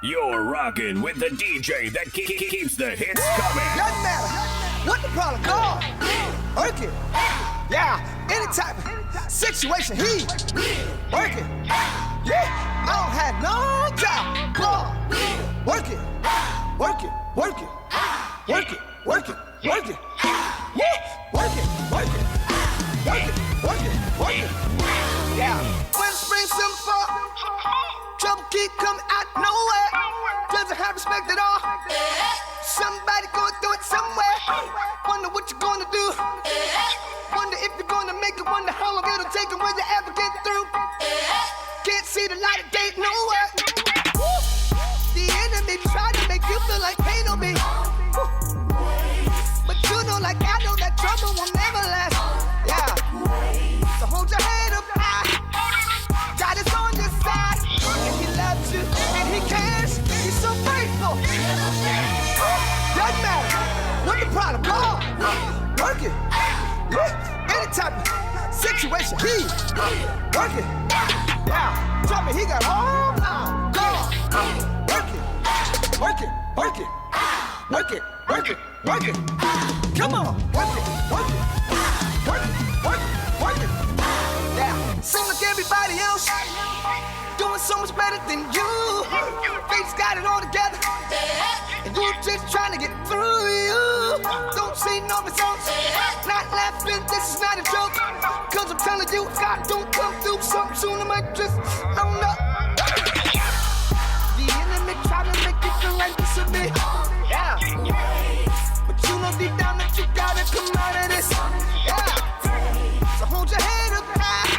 You're rocking with the DJ that keeps the hits coming. Doesn't matter what the problem called. Work it. Yeah, any type of situation. He work it. Yeah, I don't have no job. Go work it. Work it. Work it. Work it. Work it. Work it. Yeah, work it. Work it. Work it. Work it. Work it. Yeah. When spring, summer, fall, trouble keep coming out nowhere. Doesn't have respect at all. Somebody going through it somewhere. Wonder what you're gonna do. Wonder if you're gonna make it. Wonder how long it'll take and will you ever get through. Can't see the light of day nowhere. The enemy tried to make you feel like pain on me. But you know, like I know, that trouble will never last. Yeah. So hold your head up high. God is on your side. And he loves you. And he cares. He's so faithful. Doesn't matter what the problem called. Work it. Yeah. Any type of situation. He work it. Yeah. Told me he got all now. God. Work it. Work it. Work it. Work it. Work it. Work it. Come on. Work it. Work it. Work it. Work it. Work it. Yeah. Seem like everybody else doing so much better than you. Faith's got it all together. And you just trying to get through you. Don't see no results. Not laughing, this is not a joke. 'Cause I'm telling you, if God don't come through something soon, I might just, I don't know. The enemy try to make you feel like this of me. Yeah. But you know deep down that you gotta come out of this. Yeah. So hold your head up high.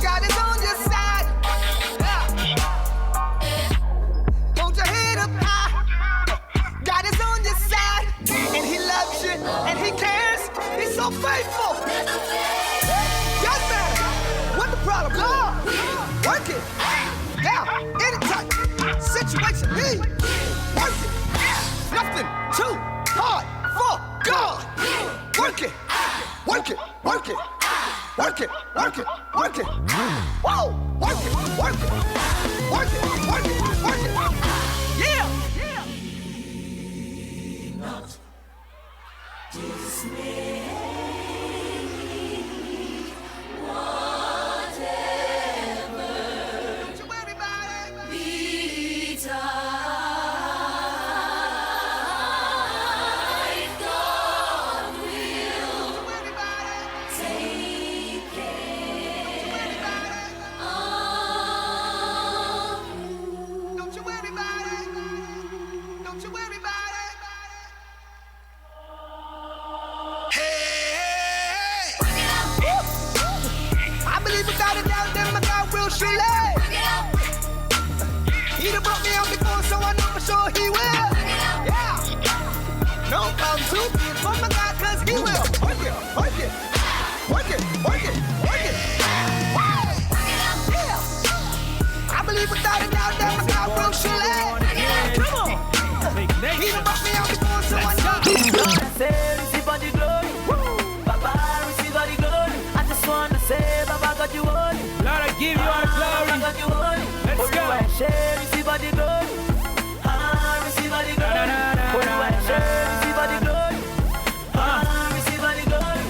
God is on your side. Yeah. Hold your head up high. God is on your side. And he loves you. And he cares. He's so faithful. Doesn't matter what the problem is. Work it. Yeah. Any type of situation. He work it. Nothing too hard for God. Work it. Work it. Work it. Work it. Work it. Work it. Whoa. Work it. Work it. Work it. Work it. Work it. Yeah. Not dismay. Whatever betide, God will take care of you. Don't you worry about it. Don't you worry about it. Hey. I believe without a doubt that my God will surely. He done brought me out before, so I know for sure he will. Yeah. No problem too big for my God, 'cause he will. Work it, work it, work it, work it, work it. Yeah. I believe without a doubt that my God will surely. Come on. He done brought me out before, so I know. Say, receive all the glory. Baba, receive all the glory. I just wanna say, Baba, God, you holy. Lord, I give you all the glory. Baba, God, you holy. Let's go. Receive all the glory. Receive all the glory. Receive all the glory. Receive all the glory.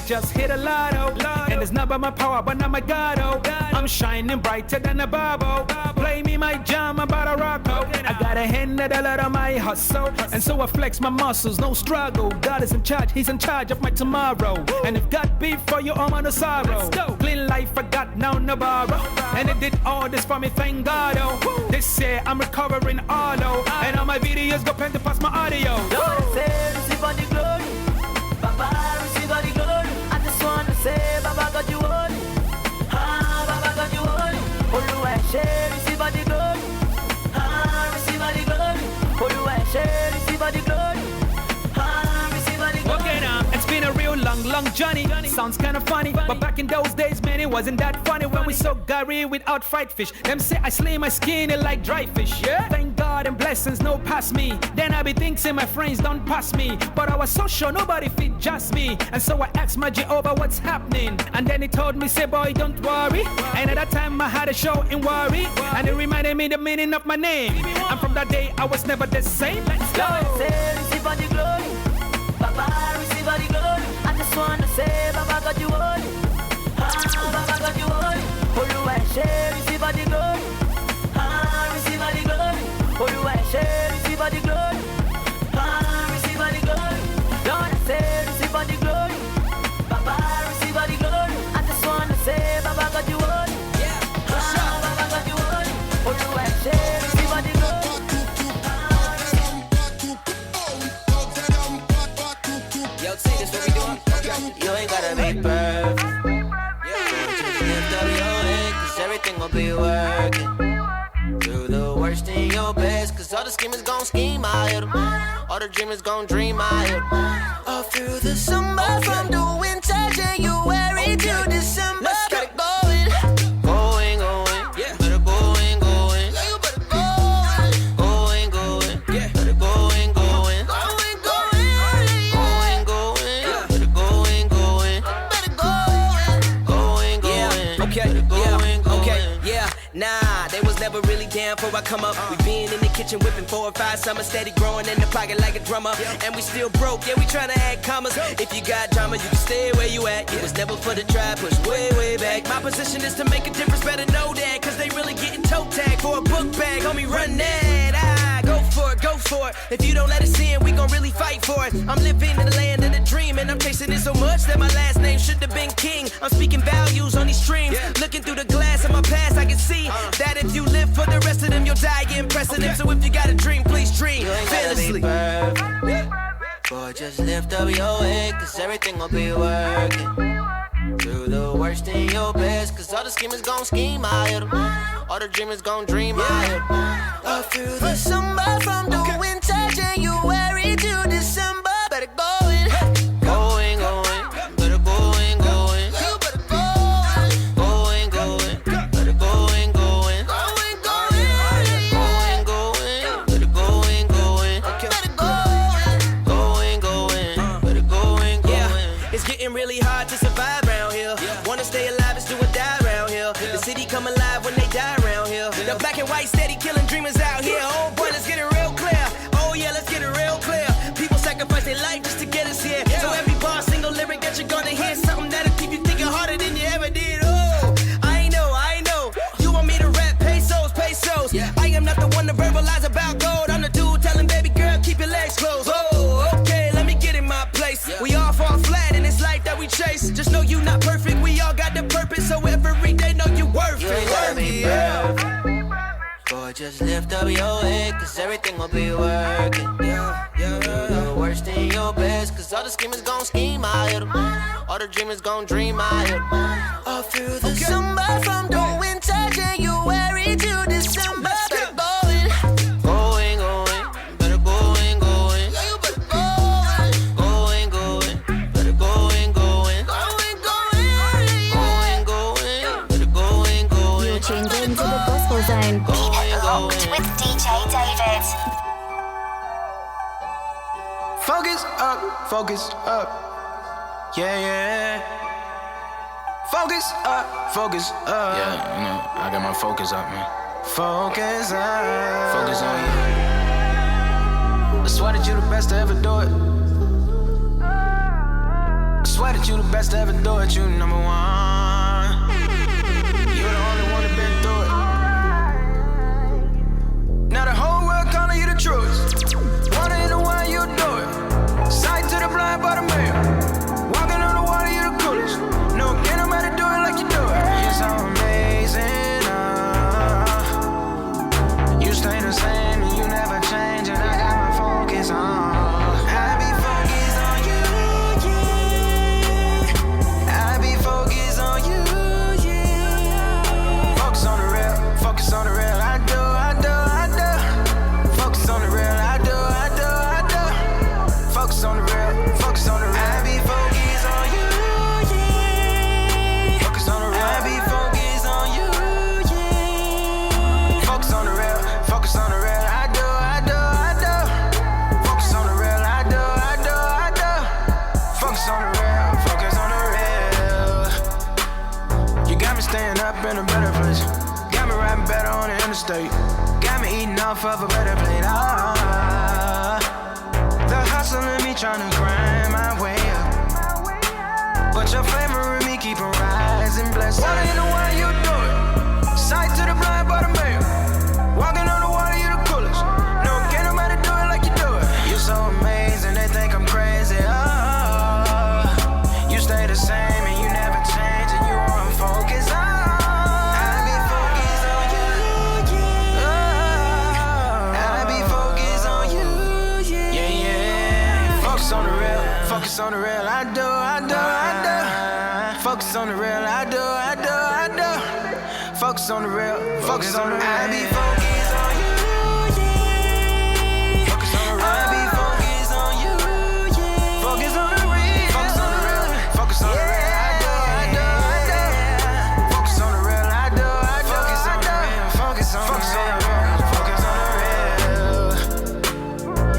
just hit a lotto. And it's not by my power, but not my God, oh. I'm shining brighter than a bubble. Play me my jam about a rock, oh. I got a hand at a lot of my hustle. And so I flex my muscles, no struggle. God is in charge, he's in charge of my tomorrow. And if God be for you, I'm on a sorrow. Clean life, I got now no borrow. And it did all this for me, thank God, oh. This year I'm recovering all, oh. And all my videos go pen to pass my audio. Lord, say, receive all the glory. Baba, receive all the glory. I just wanna say, Baba, God, you holy. Ah, Baba, God, you holy. Oluwa, say, receive all the glory. Ah, receive all the glory. Oluwa, say, receive all the glory. Ah, receive all the glory. Okay now, it's been a real long journey. Sounds kinda funny, but back in those days, man, it wasn't that funny when we saw Gary without fried fish. Them say I slay my skin like dry fish. Yeah. Thank God and blessings no pass me. Then I be thinking my friends don't pass me, but I was so sure nobody fit just me. And so I asked my Jehovah what's happening, and then he told me, say boy don't worry. And at that time I had a show in Worry, and it reminded me the meaning of my name. And from that day I was never the same. Let's go. Lord, say, receive all the glory. Baba, receive all the glory. I just wanna say, Baba, God, you holy. Ah, Baba, God, you holy. Oluwa, say, receive all the glory. Ah, receive all the glory. Oluwa, say, receive all the glory. Ah, receive all the glory. Lord, I say, receive all the glory. Baba, receive all the glory. I just wanna say, Baba, God, you holy. Ah, Baba, God, you holy. Oluwa, say, receive all the glory. Yo, see this what we doing? You ain't gotta be perfect. Just lift up your head, cause everything will be working. Do the worst in your best, cause all the schemers gon' scheme, I hit 'em. All the dreamers gon' dream, I hit 'em. All through the summer, from the winter, January to December. Let's get it going. Going, yeah. Better going, yeah, you better going, yeah. Better going, going, Nah, they was never really down before I come up. We been in the kitchen whipping 4 or 5 summers, steady growing in the pocket like a drummer. And we still broke, yeah, we tryna add commas. If you got drama, you can stay where you at. It was never for the try, push way back. My position is to make a difference, better know that. Cause they really getting toe tagged for a book bag. Homie, run that, go for it. If you don't let us in, we gon' really fight for it. I'm living in the land of the dream, and I'm chasing it so much that my last name should have been King. I'm speaking values on these streams. Looking through the glass of my past, I can see that if you live for the rest of them, you'll die getting precedent. So if you got a dream, please dream fearlessly. Boy, just lift up your head, cause everything will be working. Do the worst in your best, cause all the schemers gon' scheme, I hit 'em. All the dreamers gon' dream, I hit 'em. All through the summer, from the winter, January to December. Better going, going, better going, you better going, better going, better going, better going, yeah. It's getting really hard to survive around here. Wanna stay alive is do or die around here. The city come alive when they die around here. The black and white steady killing dreamers out here. Oh boy, let's get it real clear. Oh yeah, let's get it real clear. People sacrifice their life just to get us here. So every bar, single lyric that you're gonna hear, something that'll keep you thinking harder than you ever did. Oh, I know. You want me to rap pesos? I am not the one to verbalize about gold. I'm the dude telling baby girl, keep your legs closed. Oh, okay, let me get in my place. We all fall flat in this life that we chase. Just know you not perfect, we all got the purpose. So every day know you worth you ain't gotta be perfect. Boy, just lift up your head, cause everything will be working. Do the worst in your best, cause all the schemers gon' scheme, I hit 'em. All the dreamers gon' dream, I hit 'em. All through the summer, from the winter, January to December. Better going, better going, yeah, you better going, better going, better going. You're tuned into the Gospel Zone. Keep it locked with DJ David. Focus up. Yeah. Focus up. Yeah, you know, I got my focus up, man. Focus up. Focus on you. I swear that you the best to ever do it. I swear that you the best best to ever do it, you number one. You're the only one that been through it. Now the whole world calling you the truest. Wondering why you do it. Sight to the blind by the mail. Walking on the water, you the coolest. No, can't nobody do it like you do it. You're so amazing, you stay the same and you never change, and I got my focus on. I be focused on you, yeah. I be focused on you, yeah. Focus on the real, focus on the real. I do. Focus on the real, I do. Focus on the real, focus on the real. I be focused on you, yeah. Focus on the real, I be focused on you, yeah. Focus on the real, focus on the real. I do. Focus on the real, I do. Focus on the real, focus on the real. You got me staying up in a better place. Got me riding better on the interstate. Got me eating off of a better plate. The hustle in me trying to grind my way up, but your flavor in me keep on rising, blessed. Wanna know why you do it? Sight to the blind by the mail. Walking on the water, you the coolest. No, can't nobody do it like you do it. You're so amazing, they think I'm crazy. You stay the same and you never change, and you on focus. Focus on the real, I do. Focus on the real, I do. Focus on the real, focus on the real. I be focused on you, yeah. Focus on the real, I be focused on you, yeah. Focus on the real, focus on the real, focus on the real. I do. Focus on the real, I do. Focus on the real, focus on the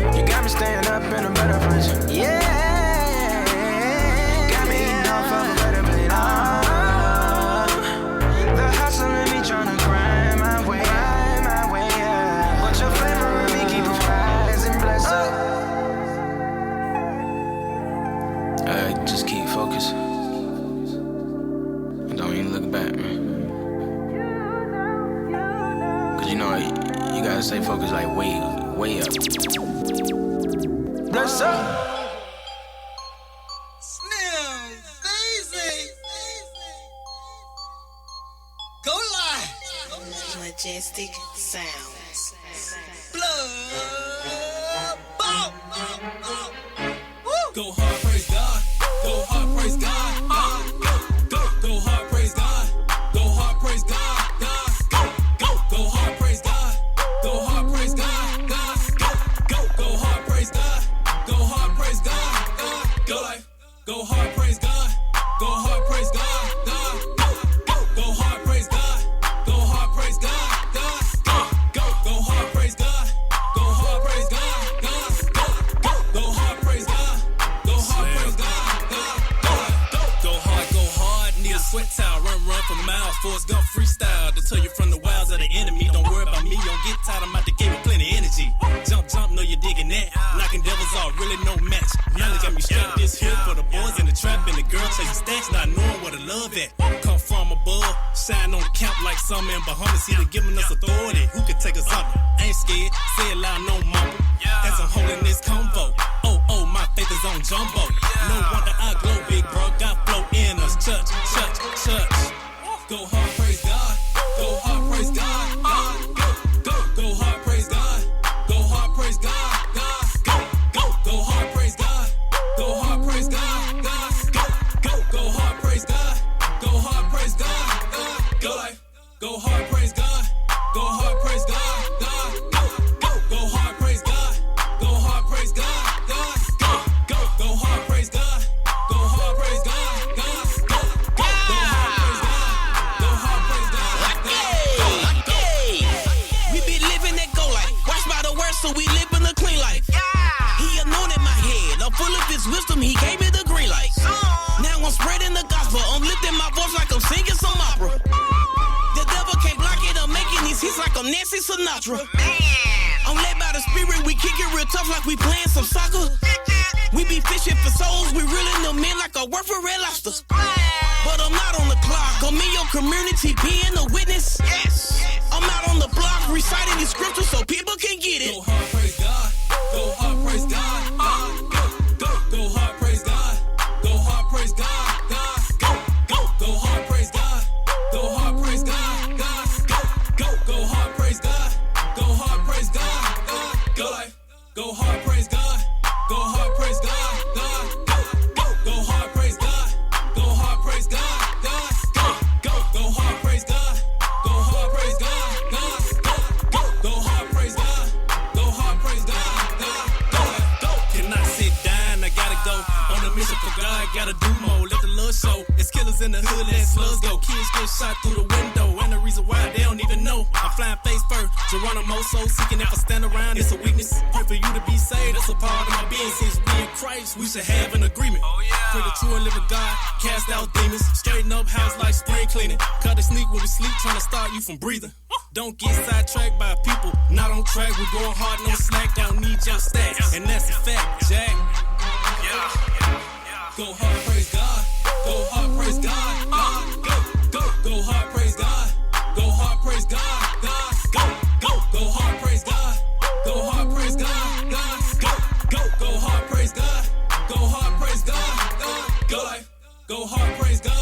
real. You got me staying up in a better place, yeah. Just keep focused. And don't even look back, man. Cause you know, you gotta stay focused like way up. Bless up. Slim, Daisy. Go live. Majestic sounds. Blood. Go hard, praise God. Go hard, praise God. Go hard, praise God. Go hard, praise God. Go hard, praise God. Go hard, praise God. Go hard, praise God. Go hard, praise God. Go life. Go hard, praise God. Go hard, praise God. Go hard, praise God. Go hard, praise God. Go hard, praise God. Go hard, praise God. Go hard, praise God. Go hard, praise God. Go hard, need a sweat towel, run for miles. Forrest Gump freestyle to tell you from the wilds of the enemy. Don't worry about me, don't get tired, I'm out the game with plenty energy. Jump, know you're digging that. Knocking devils off, really no match. Y'all got me strapped this here for the boys in the trap and the girl chasing stacks, not knowing where to love at. Come from above, shine on the camp like summer in Bahamas. He done giving us authority, who can take us under? Ain't scared, say it loud, no mumble. As I'm holding this convo, oh, my faith is on jumbo. No wonder I glow, big bro, got flow in us. Church. Go hard, praise God. Go hard, praise God. Go hard, praise God. Go hard, praise God. Go hard, praise God. Go hard, praise God. Go hard, praise God. Go hard, praise God. Go life. Go hard, praise God. Go hard, praise God. Go hard, praise God. Go hard, praise God. Go hard, praise God. Go hard, praise God. We be living that go life. Watch by the word, so we living a clean life. He anointed my head. I'm full of his wisdom. He gave me the green light. Now I'm spreading the gospel. I'm lifting my voice like I'm singing some opera. The devil can't block it. I'm making these hits like I'm Nancy Sinatra. I'm led by the spirit. We kick it real tough like we playing some soccer. We be fishing for souls, we reeling them in like a worth for red lobster. But I'm not on the clock, I'm in your community being a witness. Yes, I'm out on the block reciting these scriptures so people can get it. Go hard, praise God. Go hard, praise God. Go hard, praise God. Go hard, praise God. Go hard, praise God. Go hard, praise God. Go hard, praise God. Go hard, praise God. Go hard, praise God. Go hard, praise God. Go hard, praise God. Go hard, praise God. Go hard, praise God. Go hard, praise God. Go hard, praise God. Go hard, praise God. Cannot sit down, I gotta go on a mission for God. Gotta do more, let the love show. It's killers in the hood, let slugs go. Kids get shot through the window, and the reason why they don't even know. I'm flying face first, Geronimo so seeking if I stand around, it's a weakness. Pray for you to be saved, that's a part of my being. Since we in Christ, we should have an agreement. Pray the true and living God, cast out demons. Straighten up house like spring cleaning. Cut the sneak when we sleep, trying to stop you from breathing. Don't get sidetracked by people not on track. We're going hard, no slack, don't need your stats. And that's a fact, Jack. Go hard, praise God. Go hard, praise God. Go hard, praise God. Go hard, praise God. Go hard, praise God. Go hard, praise God. Go hard, praise God. Go hard, praise God. Go hard, praise God.